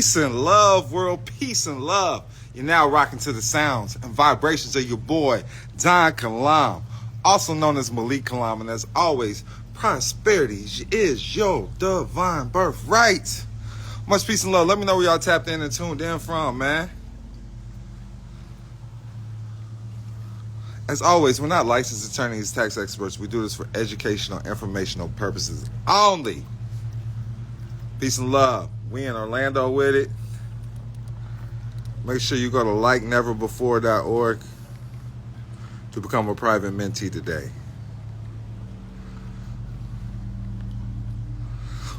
Peace and love, world. Peace and love. You're now rocking to the sounds and vibrations of your boy, Don Kalam, also known as Malik Kalam. And as always, prosperity is your divine birthright. Much peace and love. Let me know where y'all tapped in and tuned in from, man. As always, we're not licensed attorneys, tax experts. We do this for educational, informational purposes only. Peace and love. We in Orlando with it. Make sure you go to likeneverbefore.org to become a private mentee today.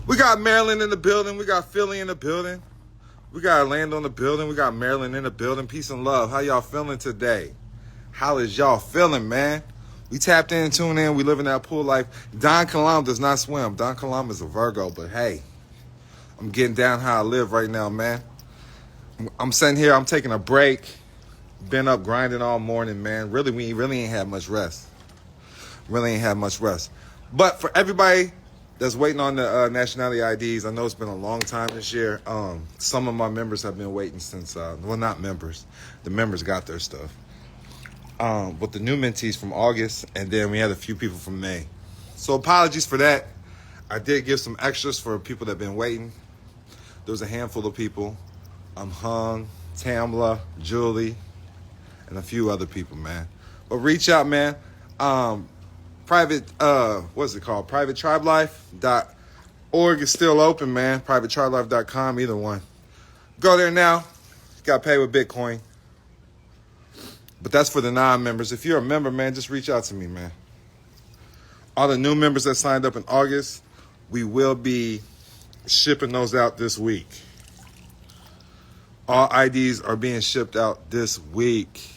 We got Maryland in the building. We got Philly in the building. We got Orlando in the building. We got Maryland in the building. Peace and love. How y'all feeling today? How is y'all feeling, man? We tapped in, tuned in. We live in that pool life. Don Kalam does not swim. Don Kalam is a Virgo, but hey, I'm getting down how I live right now, man. I'm sitting here. I'm taking a break. Been up grinding all morning, man. We really ain't had much rest. But for everybody that's waiting on the nationality IDs, I know it's been a long time this year. Some of my members have been waiting since, well, not members. The members got their stuff. With the new mentees from August, and then we had a few people from May. So apologies for that. I did give some extras for people that have been waiting. There was a handful of people. Hung, Tamla, Julie, and a few other people, man. But reach out, man. What's it called? PrivateTribeLife.org is still open, man. PrivateTribeLife.com, either one. Go there now. You got to pay with Bitcoin. But that's for the non-members. If you're a member, man, just reach out to me, man. All the new members that signed up in August, we will be shipping those out this week. All IDs are being shipped out this week.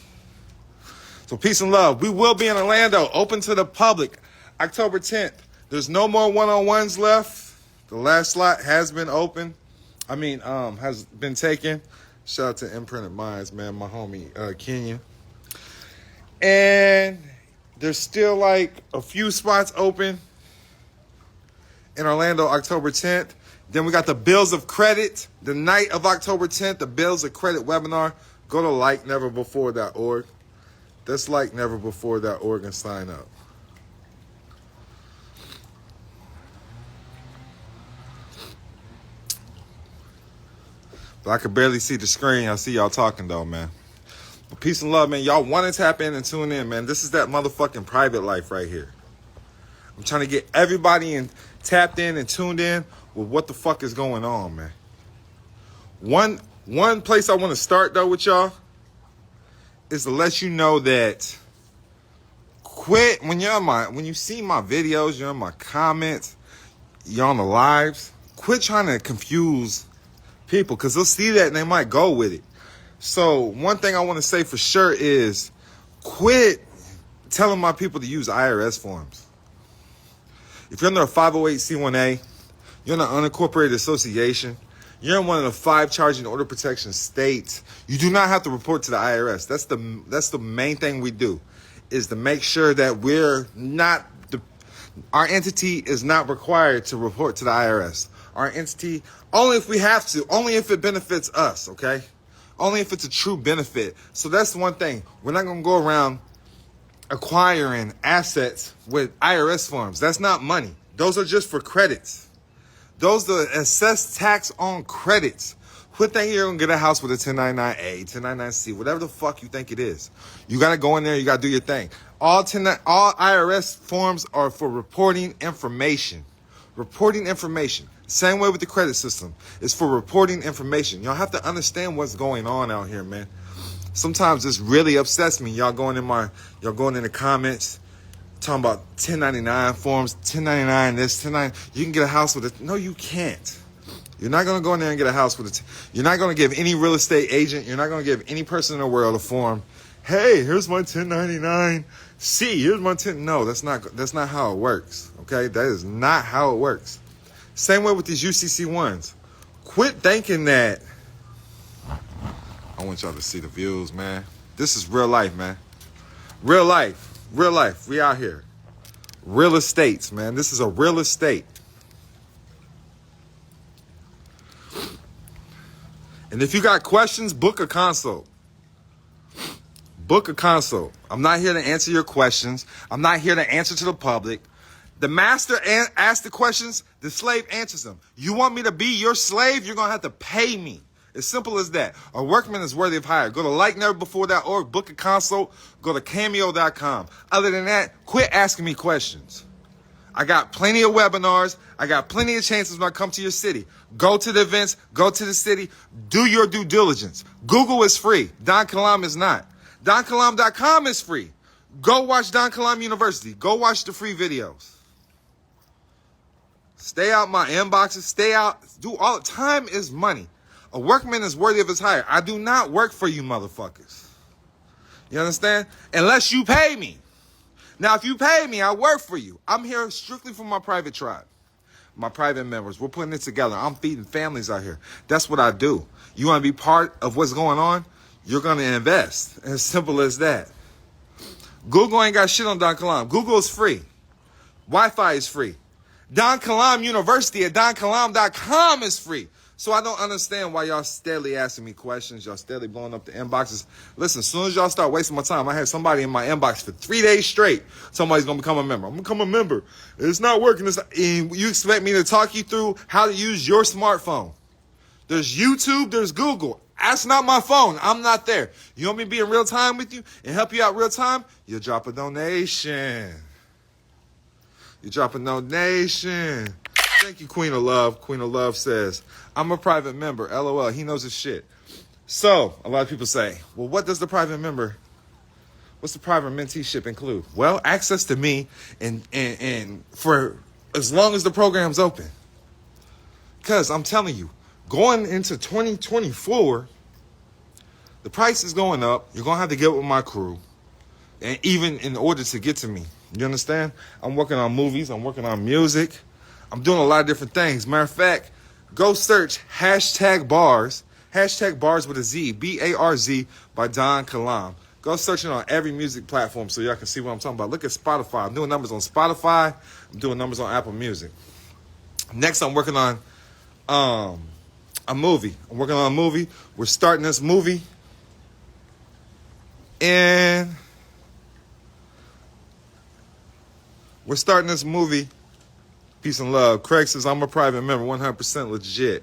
So peace and love. We will be in Orlando, open to the public, October 10th. There's no more one-on-ones left. The last slot has been has been taken. Shout out to Imprinted Minds, man, my homie Kenya. And there's still like a few spots open in Orlando, October 10th. Then we got the Bills of Credit, the night of October 10th, the Bills of Credit webinar. Go to likeneverbefore.org. That's likeneverbefore.org and sign up. But I can barely see the screen. I see y'all talking though, man. But peace and love, man. Y'all want to tap in and tune in, man. This is that motherfucking private life right here. I'm trying to get everybody tapped in and tuned in with what the fuck is going on, man. One place I want to start though with y'all is to let you know that quit when you see my videos, you're in my comments, you're on the lives, quit trying to confuse people, because they'll see that and they might go with it. So one thing I want to say for sure is quit telling my people to use IRS forms. If you're under a 508c1a, you're in an unincorporated association, you're in one of the 5 charging order protection states, you do not have to report to the IRS. That's the main thing we do, is to make sure that our entity is not required to report to the IRS. Our entity, only if we have to, only if it benefits us, okay? Only if it's a true benefit. So that's the one thing. We're not going to go around acquiring assets with IRS forms. That's not money. Those are just for credits. Those are assessed tax on credits. Quit thinking you're going to get a house with a 1099A, 1099C, whatever the fuck you think it is. You got to go in there. You got to do your thing. All IRS forms are for reporting information. Reporting information. Same way with the credit system. It's for reporting information. Y'all have to understand what's going on out here, man. Sometimes this really upsets me. Y'all going in the comments talking about 1099 forms, 1099 this, 1099. You can get a house with it. No, you can't. You're not going to go in there and get a house with it. You're not going to give any real estate agent, you're not going to give any person in the world a form. Hey, here's my 1099-C. Here's my 10. No, that's not how it works. Okay? That is not how it works. Same way with these UCC ones. Quit thinking that. I want y'all to see the views, man. This is real life, man. Real life. Real life. We out here. Real estates, man. This is a real estate. And if you got questions, book a consult. Book a consult. I'm not here to answer your questions. I'm not here to answer to the public. The master asks the questions, the slave answers them. You want me to be your slave? You're going to have to pay me. As simple as that. A workman is worthy of hire. Go to likeneverbefore.org, book a consult, go to cameo.com. Other than that, quit asking me questions. I got plenty of webinars. I got plenty of chances when I come to your city. Go to the events, go to the city, do your due diligence. Google is free. Don Kalam is not. DonKalam.com is free. Go watch Don Kalam University. Go watch the free videos. Stay out my inboxes. Stay out. Do all. Time is money. A workman is worthy of his hire. I do not work for you motherfuckers. You understand? Unless you pay me. Now, if you pay me, I work for you. I'm here strictly for my private tribe. My private members. We're putting it together. I'm feeding families out here. That's what I do. You want to be part of what's going on? You're going to invest. As simple as that. Google ain't got shit on Don Kalam. Google is free. Wi-Fi is free. Don Kalam University at DonKalam.com is free. So I don't understand why y'all steadily asking me questions. Y'all steadily blowing up the inboxes. Listen, as soon as y'all start wasting my time, I had somebody in my inbox for 3 days straight. Somebody's going to become a member. I'm going to become a member. It's not working. And you expect me to talk you through how to use your smartphone. There's YouTube. There's Google. That's not my phone. I'm not there. You want me to be in real time with you and help you out real time? You drop a donation. You drop a donation. Thank you, Queen of Love. Queen of Love says, I'm a private member. LOL. He knows his shit. So, a lot of people say, well, what's the private menteeship include? Well, access to me and for as long as the program's open. Because I'm telling you, going into 2024, the price is going up. You're going to have to get with my crew. And even in order to get to me. You understand? I'm working on movies. I'm working on music. I'm doing a lot of different things. Matter of fact, go search #bars with a Z, BARZ by Don Kalam. Go search it on every music platform so y'all can see what I'm talking about. Look at Spotify. I'm doing numbers on Spotify. I'm doing numbers on Apple Music. Next, I'm working on a movie. We're starting this movie. And we're starting this movie. Peace and love. Craig says, I'm a private member, 100% legit.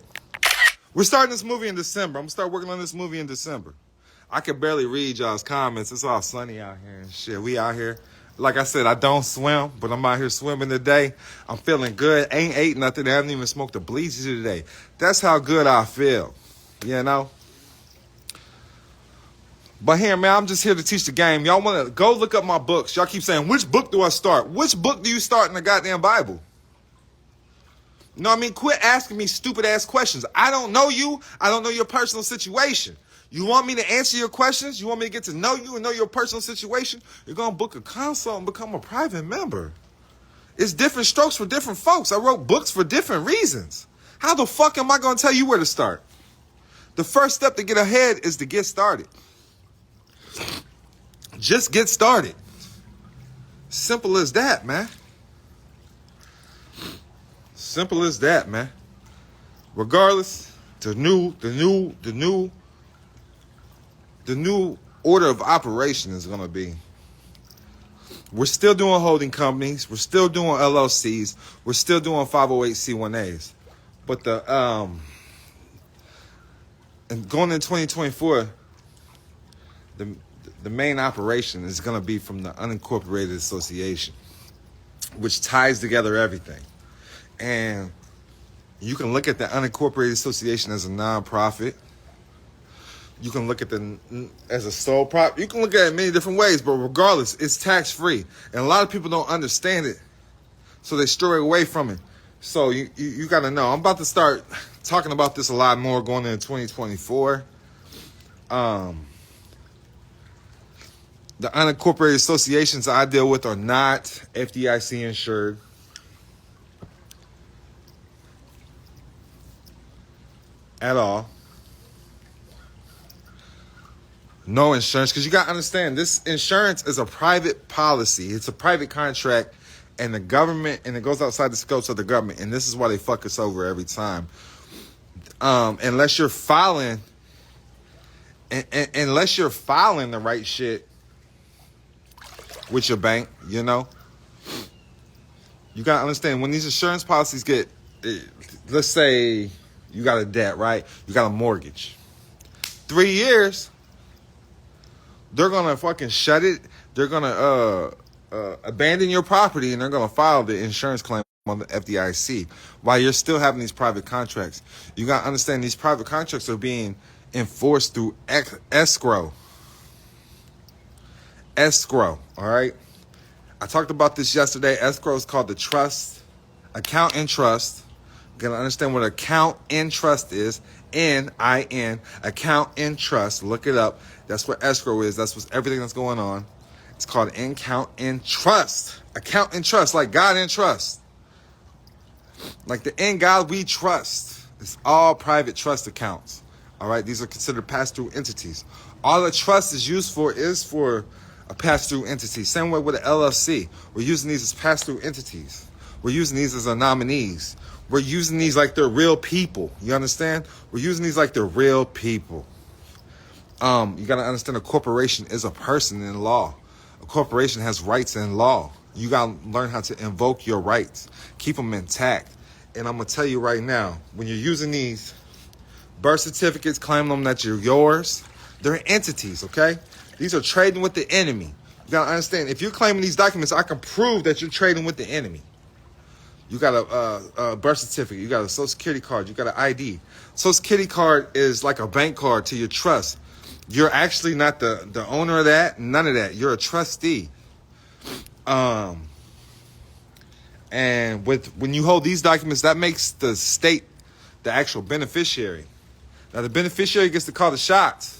We're starting this movie in December. I'm going to start working on this movie in December. I can barely read y'all's comments. It's all sunny out here and shit. We out here. Like I said, I don't swim, but I'm out here swimming today. I'm feeling good. Ain't ate nothing. I haven't even smoked a bleach today. That's how good I feel. You know? But here, man, I'm just here to teach the game. Y'all want to go look up my books. Y'all keep saying, which book do I start? Which book do you start in the goddamn Bible? You know what I mean? Quit asking me stupid-ass questions. I don't know you. I don't know your personal situation. You want me to answer your questions? You want me to get to know you and know your personal situation? You're going to book a consult and become a private member. It's different strokes for different folks. I wrote books for different reasons. How the fuck am I going to tell you where to start? The first step to get ahead is to get started. Just get started. Simple as that, man. Simple as that, man. Regardless, the new order of operation is going to be, we're still doing holding companies, we're still doing LLCs, we're still doing 508c1as. But and going into 2024, the main operation is going to be from the unincorporated association, which ties together everything. And you can look at the unincorporated association as a nonprofit. You can look at the as a sole prop. You can look at it many different ways, but regardless, it's tax-free. And a lot of people don't understand it, so they stray away from it. So you got to know. I'm about to start talking about this a lot more going into 2024. The unincorporated associations I deal with are not FDIC insured. At all. No insurance, because you got to understand, this insurance is a private policy. It's a private contract, and the government, and it goes outside the scopes of the government, and this is why they fuck us over every time. Unless you're filing unless you're filing the right shit with your bank, you know, you got to understand when these insurance policies get, let's say you got a debt, right? You got a mortgage. 3 years, they're going to fucking shut it. They're going to abandon your property, and they're going to file the insurance claim on the FDIC while you're still having these private contracts. You got to understand these private contracts are being enforced through escrow. Escrow, all right? I talked about this yesterday. Escrow is called the trust, account and trust. You got to understand what account and trust is. N-I-N, account and trust. Look it up. That's what escrow is. That's what's everything that's going on. It's called account and trust. Account and trust, like God and trust. Like the in God we trust. It's all private trust accounts. All right, these are considered pass-through entities. All the trust is used for is for a pass-through entity. Same way with an LLC. We're using these as pass-through entities. We're using these as our nominees. We're using these like they're real people. You understand? We're using these like they're real people. You got to understand a corporation is a person in law. A corporation has rights in law. You got to learn how to invoke your rights. Keep them intact. And I'm going to tell you right now, when you're using these birth certificates, claim them that you're yours, they're entities, okay? These are trading with the enemy. You got to understand, if you're claiming these documents, I can prove that you're trading with the enemy. You got a birth certificate. You got a social security card. You got an ID. Social security card is like a bank card to your trust. You're actually not the owner of that. None of that. You're a trustee. And when you hold these documents, that makes the state the actual beneficiary. Now, the beneficiary gets to call the shots.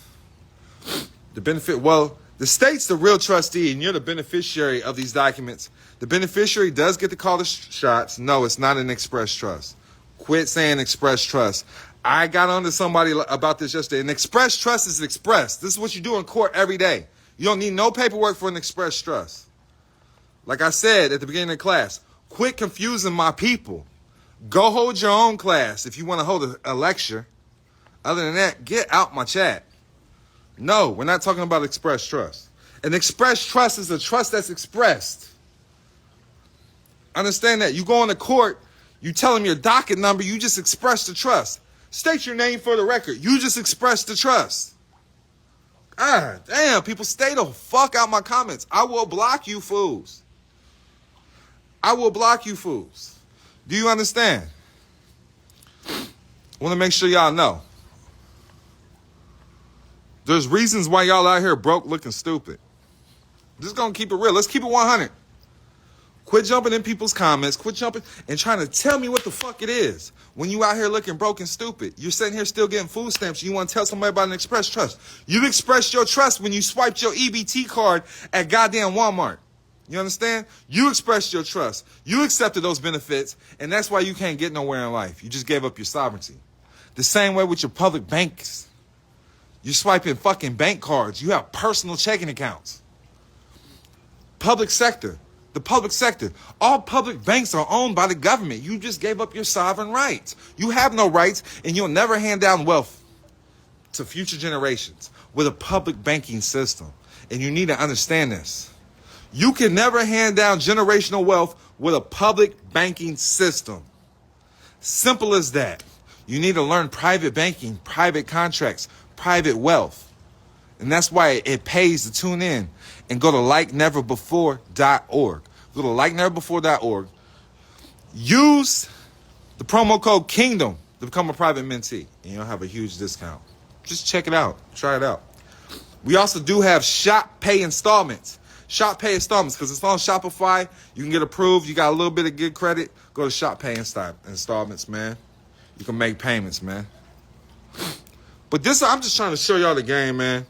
The state's the real trustee, and you're the beneficiary of these documents. The beneficiary does get to call the shots. No, it's not an express trust. Quit saying express trust. I got onto somebody about this yesterday. An express trust is express. This is what you do in court every day. You don't need no paperwork for an express trust. Like I said at the beginning of class, quit confusing my people. Go hold your own class if you want to hold a lecture. Other than that, get out my chat. No, we're not talking about express trust. An express trust is a trust that's expressed. Understand that. You go into court, you tell them your docket number, you just express the trust. State your name for the record. You just express the trust. God damn, people, stay the fuck out my comments. I will block you fools. I will block you fools. Do you understand? I want to make sure y'all know. There's reasons why y'all out here broke looking stupid. I'm just going to keep it real. Let's keep it 100. Quit jumping in people's comments. Quit jumping and trying to tell me what the fuck it is. When you out here looking broke and stupid, you're sitting here still getting food stamps. You want to tell somebody about an express trust. You expressed your trust when you swiped your EBT card at goddamn Walmart. You understand? You expressed your trust. You accepted those benefits, and that's why you can't get nowhere in life. You just gave up your sovereignty. The same way with your public banks. You're swiping fucking bank cards. You have personal checking accounts. Public sector. The public sector. All public banks are owned by the government. You just gave up your sovereign rights. You have no rights, and you'll never hand down wealth to future generations with a public banking system. And you need to understand this. You can never hand down generational wealth with a public banking system. Simple as that. You need to learn private banking, private contracts, private wealth. And that's why it pays to tune in and go to likeneverbefore.org. Go to likeneverbefore.org. Use the promo code KINGDOM to become a private mentee, and you'll have a huge discount. Just check it out. Try it out. We also do have Shop Pay installments. Shop Pay installments, because it's on Shopify. You can get approved. You got a little bit of good credit. Go to Shop Pay installments, man. You can make payments, man. But this, I'm just trying to show y'all the game, man.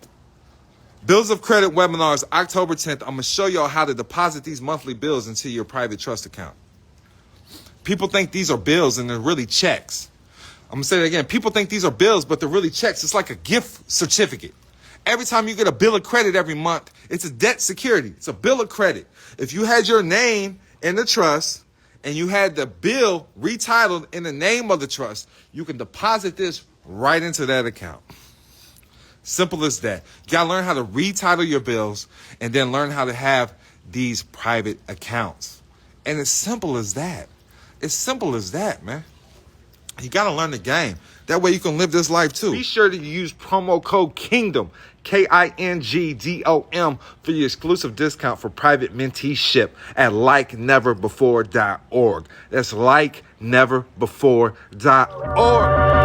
Bills of Credit webinars, October 10th. I'm going to show y'all how to deposit these monthly bills into your private trust account. People think these are bills, and they're really checks. I'm going to say it again. People think these are bills, but they're really checks. It's like a gift certificate. Every time you get a bill of credit every month, it's a debt security. It's a bill of credit. If you had your name in the trust and you had the bill retitled in the name of the trust, you can deposit this right into that account. Simple as that. You got to learn how to retitle your bills and then learn how to have these private accounts. And it's simple as that. It's simple as that, man. You got to learn the game. That way you can live this life too. Be sure to use promo code KINGDOM, KINGDOM, for your exclusive discount for private menteeship at likeneverbefore.org. That's likeneverbefore.org.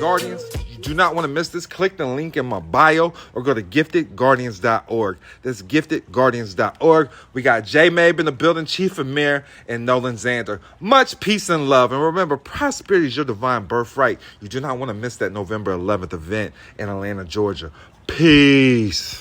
Guardians. You do not want to miss this. Click the link in my bio or go to giftedguardians.org. That's giftedguardians.org. We got J Mabe in the building, Chief Amir, and Nolan Zander. Much peace and love. And remember, prosperity is your divine birthright. You do not want to miss that November 11th event in Atlanta, Georgia. Peace.